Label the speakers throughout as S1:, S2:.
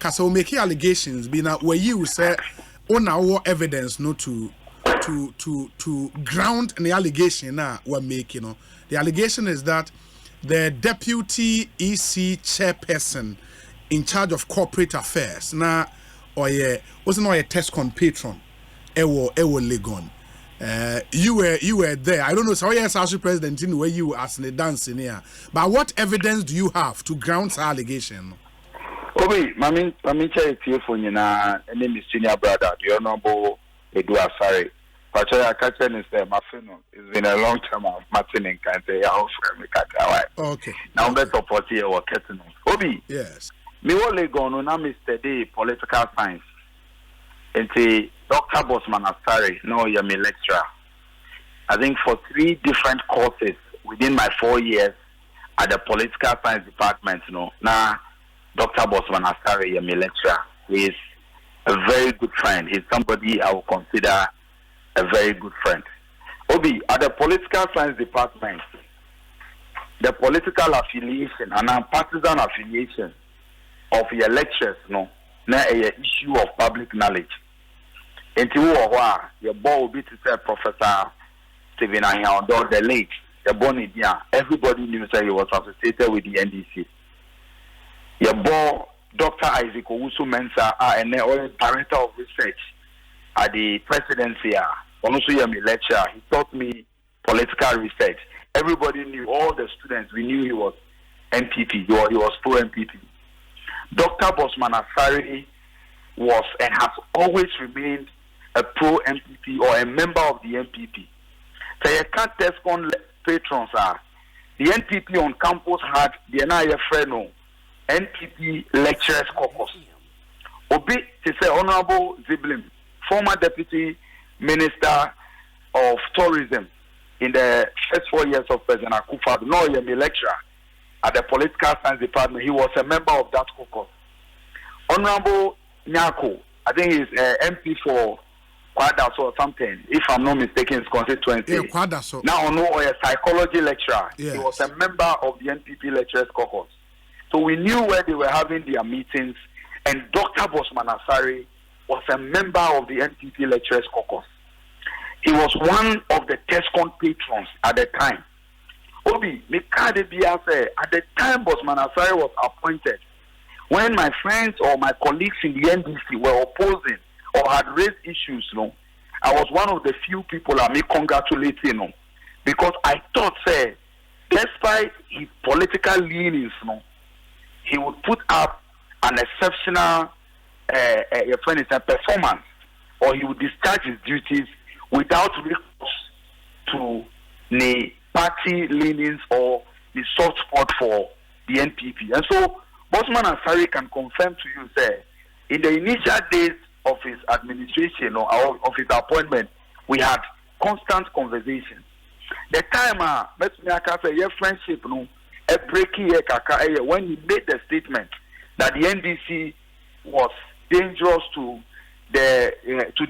S1: kasa o make allegations be na where you say on our evidence no to ground the allegation na we're making. No? The allegation is that the deputy EC chairperson in charge of corporate affairs na wasn't a test con patron ewo Legon. You were there. I don't know. So yes, as president in where you were as the dancing here. But what evidence do you have to ground the allegation?
S2: Obi, mami check here for you na. Name is senior brother. The honorable Edem Agbana. But I catch is my friend. It's been a long time. I've met him in Kante.
S1: Okay.
S2: Now let's support here or Kettino. Obi.
S1: Yes.
S2: Me will Legon na me study political science. Into Dr. Bossman Asari, no, you're my lecturer. I think for 3 different courses within my 4 years at the political science department, now Dr. Bossman Asari, you're my lecturer. He is a very good friend. He's somebody I will consider a very good friend. Obi, at the political science department, the political affiliation and partisan affiliation of your lectures, now a issue of public knowledge. Into your boy will be to say Professor Stephen Ahiaondo, the late, the Bonnie, everybody knew that he was associated with the NDC. Your boy, Dr. Isaac Owusu Mensah, and the director of research at the presidency, also your lecturer. He taught me political research. Everybody knew, all the students, we knew he was MPP, he was pro-MPP. Dr. Bossman Asari was and has always remained a pro-MPP or a member of the MPP. So you can't test on patrons are. The NPP on campus had the NIA Freno NPP Lecturers Caucus. Obi to say Honorable Ziblim, former Deputy Minister of Tourism in the first 4 years of President Akufo-Addo, no, he was a lecturer at the Political Science Department. He was a member of that caucus. Honorable Nyako, I think he's MP for Kwadaso or something, if I'm not mistaken, his constituency.
S1: Yeah, Kwadaso.
S2: Now, a psychology lecturer.
S1: Yes.
S2: He was a member of the NPP Lecturers Caucus. So we knew where they were having their meetings, and Dr. Bossman Asari was a member of the NPP Lecturers Caucus. He was one of the TESCON patrons at the time. Obi, at the time Bossman Asari was appointed, when my friends or my colleagues in the NDC were opposing or had raised issues, I was one of the few people I may congratulate, because I thought, despite his political leanings, he would put up an exceptional performance, or he would discharge his duties without recourse to the party leanings or the soft spot for the NPP. And so, Bossman Asari can confirm to you, in the initial days of his administration or of his appointment, we had constant conversations. The time, your friendship, a breaking when he made the statement that the NDC was dangerous to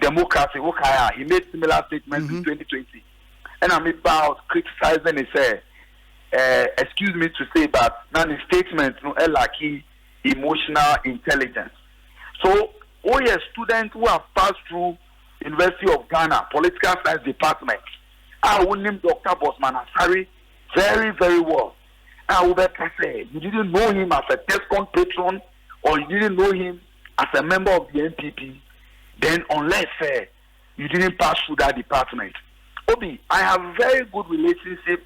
S2: democracy. He made similar statements in 2020, and I'm about criticizing his. Excuse me to say, but now the statement like emotional intelligence. So, students who have passed through University of Ghana Political Science Department, I will name Dr. Bossman Asari very, very well. I will say you didn't know him as a TESCON patron, or you didn't know him as a member of the NPP, then unless you didn't pass through that department. Obi, I have very good relationship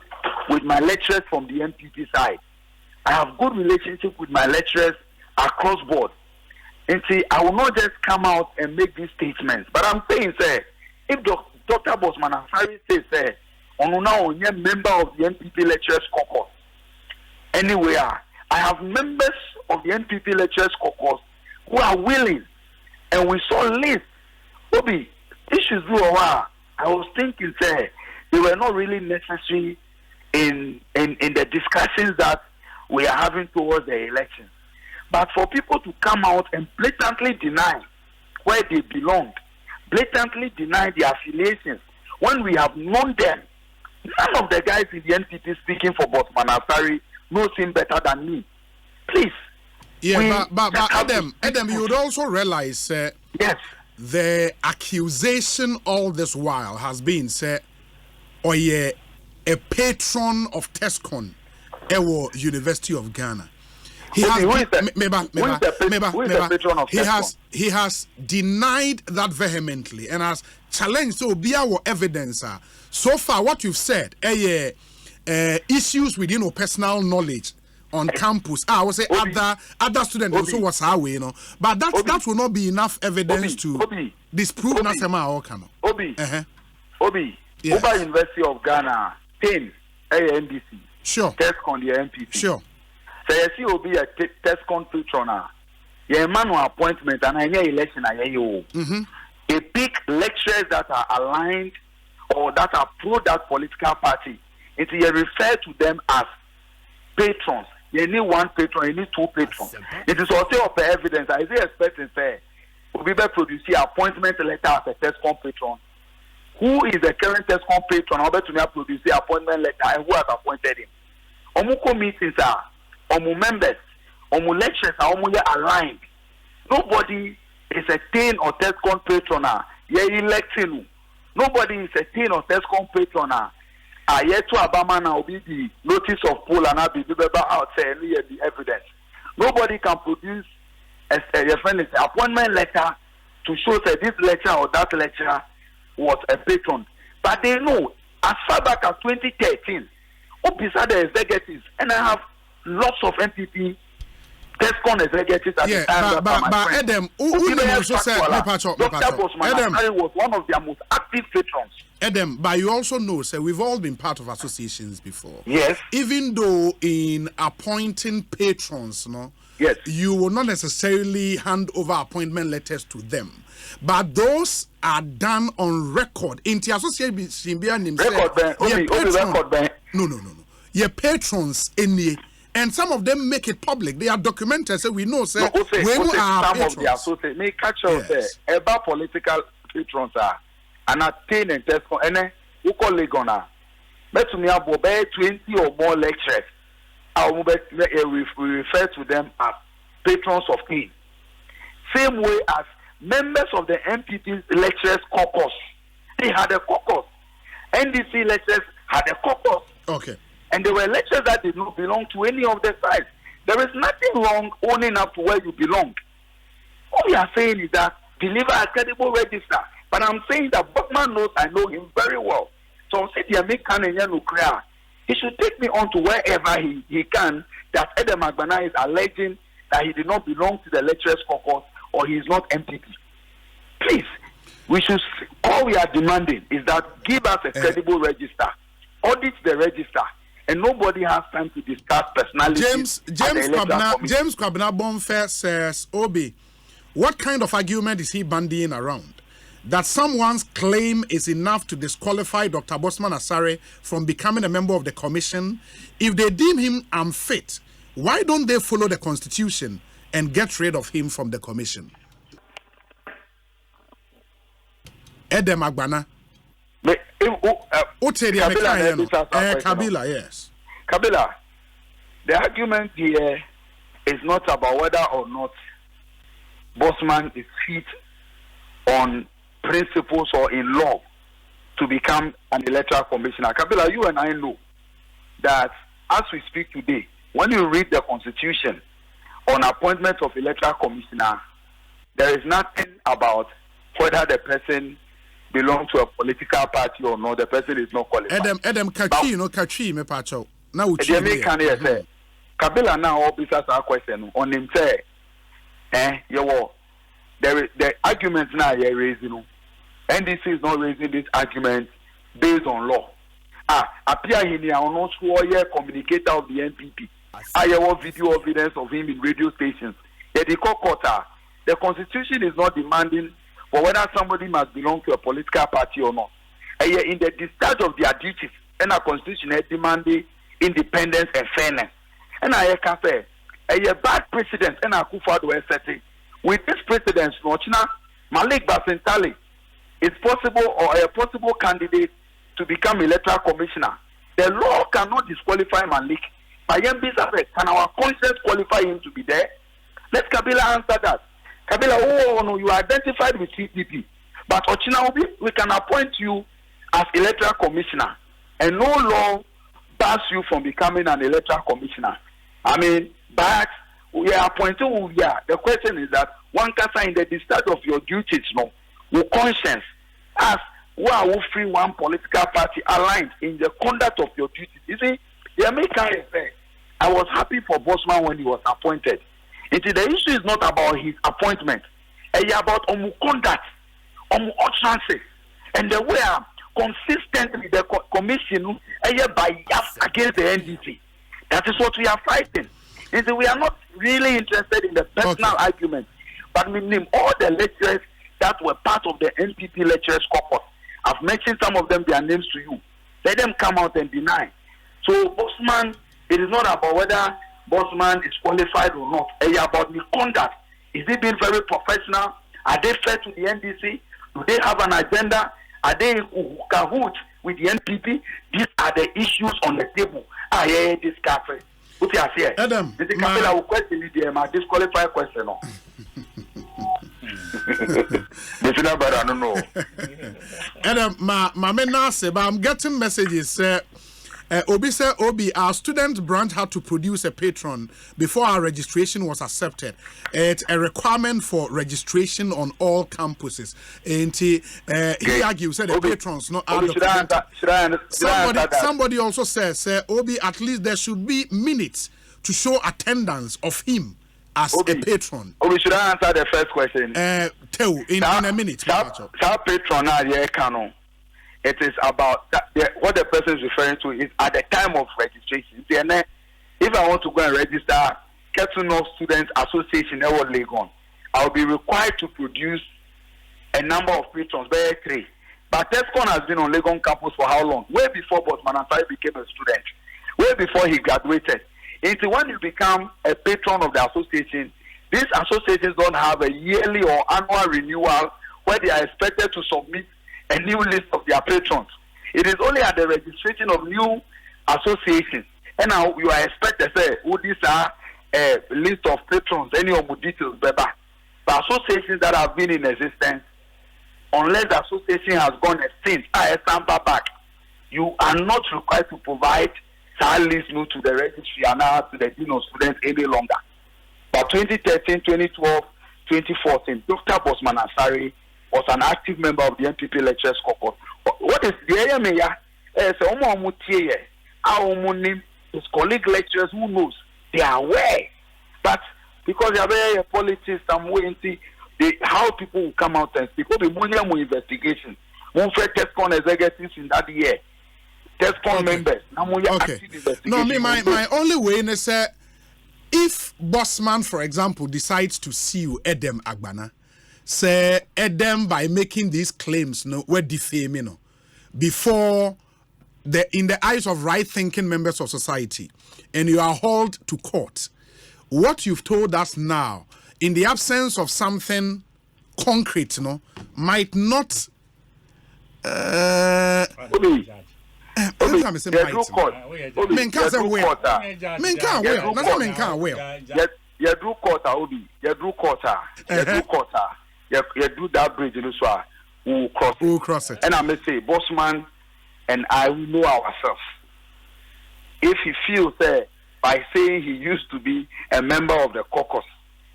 S2: with my lecturers from the NPP side. I have good relationship with my lecturers across board. And see, I will not just come out and make these statements, but I'm saying, if Dr. Bossman Asari says, on a member of the NPP Lecturers Caucus, anywhere, I have members of the NPP Lecturers Caucus who are willing, and we saw lists. Obi, issues I was thinking, they were not really necessary in the discussions that we are having towards the election. But for people to come out and blatantly deny where they belong, blatantly deny their affiliations, when we have known them, none of the guys in the NPP speaking for Bossman Asari knows him better than me. Please,
S1: Yeah, but Edem, you would also realize
S2: yes,
S1: the accusation all this while has been said, or yeah, a patron of Tescon, University of Ghana. He has denied that vehemently and has challenged so be our evidence. So far, what you've said, issues with personal knowledge on campus. I would say other students also was our way, but that will not be enough evidence to disprove Nasema or Kano.
S2: Obi,
S1: yes.
S2: Uber University of Ghana, 10 ANDC.
S1: Sure.
S2: Tescon the MPP.
S1: Sure.
S2: So you see, Obi a Tescon patron. Yeah, manual appointment and I election. They pick lecturers that are aligned or that are pro that political party. It's you refer to them as patrons. You need one patron, you need two patrons. It is also of evidence. I say expecting say Obi produce appointment letter as a Tescon patron. Who is the current Tescon patron? I'll bet to me produce the appointment letter and who has appointed him. Omuko meetings are omu members, omu lectures are omu aligned. Nobody is a 10 or Tescon patron. You're electing. Nobody is a 10 or Tescon patron. Yet to Abama now be the notice of poll and I'll be outside the evidence. Nobody can produce a appointment letter to show that this lecturer or that lecturer was a patron. But they know as far back as 2013, beside the executives, and I have lots of MPP Tescon executives at the time.
S1: But Edem, who also said
S2: Dr. Bossman was one of their most active patrons.
S1: Edem, but you also know, sir, we've all been part of associations before.
S2: Yes.
S1: Even though in appointing patrons,
S2: yes,
S1: you will not necessarily hand over appointment letters to them. But those are done on record. In the association,
S2: record ban.
S1: No. Your patrons in the and some of them make it public. They are documented, so we know. Say,
S2: some of the associates may catch up there. About political patrons are and attain and test and then who call Legona. But to me, about 20 or more lecturers. We refer to them as patrons of king. Same way as members of the MPP lecturers caucus. They had a caucus. NDC lecturers had a caucus.
S1: Okay.
S2: And there were lecturers that did not belong to any of the sides. There is nothing wrong owning up to where you belong. All we are saying is that deliver a credible register. But I'm saying that Bossman knows I know him very well. So I'm saying he should take me on to wherever he can that Edem Agbana is alleging that he did not belong to the lecturers caucus or he is not MPP. Please, all we are demanding is that give us a credible register, audit the register, and nobody has time to discuss personality.
S1: James Kwabena Bonfair says, Obi, what kind of argument is he bandying around? That someone's claim is enough to disqualify Dr. Bossman Asare from becoming a member of the commission? If they deem him unfit, why don't they follow the constitution and get rid of him from the commission? Edem Agbana. Kabila, yes.
S2: Kabila, the argument here is not about whether or not Bossman is fit on principles or in law to become an electoral commissioner. Kabila, you and I know that as we speak today, when you read the constitution on appointment of electoral commissioner, there is nothing about whether the person belongs to a political party or not. The person is not qualified.
S1: Edem Kachi, me pacho. Now we
S2: say Kabila now officers are question on him say, the argument now you're raising. NDC is not raising this argument based on law. Appear in here on also communicator of the NPP. I have video evidence of him in radio stations. The constitution is not demanding for whether somebody must belong to a political party or not. In the discharge of their duties, and a constitution is demanding independence and fairness. And I can say, a bad precedent and a Kufado setting. With this precedent, Malik Basentali is possible or a possible candidate to become electoral commissioner. The law cannot disqualify Malik. Can our conscience qualify him to be there? Let Kabila answer that. Kabila, oh no, you are identified with CPP, but Ochina we can appoint you as electoral commissioner, and no law bars you from becoming an electoral commissioner. I mean, but we are appointing who we are. The question is that one can in the discharge of your duties, no, with conscience, as who are who free one political party aligned in the conduct of your duties. You see, the American is there. I was happy for Bossman when he was appointed. The issue is not about his appointment. It's about conduct, utterances, and the way consistently the commission bias against the NDC. That is what we are fighting. We are not really interested in the personal argument, but we name all the lecturers that were part of the NPP lecturers corpus. I've mentioned some of them, their names to you. Let them come out and deny. So Bossman, it is not about whether Bossman is qualified or not. It's about the conduct. Is he being very professional? Are they fair to the NDC? Do they have an agenda? Are they in cahoots with the NPP? These are the issues on the table. This cafe. What you say?
S1: Edem,
S2: the Kabila will question you, my disqualified question. This is not bad, I don't know.
S1: Edem, my men now say, but I'm getting messages. Obi, our student branch had to produce a patron before our registration was accepted. It's a requirement for registration on all campuses. And he argues that the patrons not somebody also says, Obi, at least there should be minutes to show attendance of him as a patron.
S2: Obi, should I answer the first question?
S1: In a minute.
S2: That patron, canon. It is about what the person is referring to is at the time of registration. If I want to go and register Ketunov Students Association in Legon, I'll be required to produce a number of patrons, very 3. But Tescon has been on Legon campus for how long? Way before Bossman became a student. Way before he graduated. It's when you become a patron of the association, these associations don't have a yearly or annual renewal where they are expected to submit a new list of their patrons. It is only at the registration of new associations. And now you are expected to say, oh, these are a list of patrons, any of the details, but associations that have been in existence, unless the association has gone extinct, back, you are not required to provide that list to the registry and now to the dean of students any longer. But 2013, 2012, 2014, Dr. Bossman Asari was an active member of the NPP lecturers corps. What is the area? His colleague lecturers who knows they are aware, but because they are very politics, some way how people will come out and speak. There will be more investigation. One for Tescon executives in that year, Tescon members.
S1: Okay. No, my only way is if Bossman, for example, decides to sue Edem Agbana. Say Edem by making these claims, we're defaming, before in the eyes of right-thinking members of society, and you are hauled to court. What you've told us now, in the absence of something concrete, might not.
S2: You do that bridge in Uswa, we'll cross it. And I may say, Bossman and I will know ourselves. If he feels by saying he used to be a member of the caucus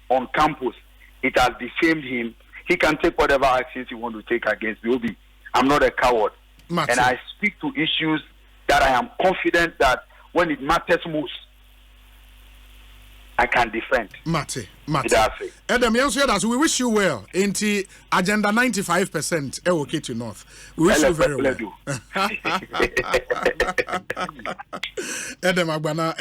S2: on campus, it has defamed him, he can take whatever actions he wants to take against me. Obi, I'm not a coward.
S1: Martin.
S2: And I speak to issues that I am confident that when it matters most, I can defend.
S1: Mate. Edem, yes, we wish you well. Into agenda 95%, okay to North. We wish you very well. Edem Agbana.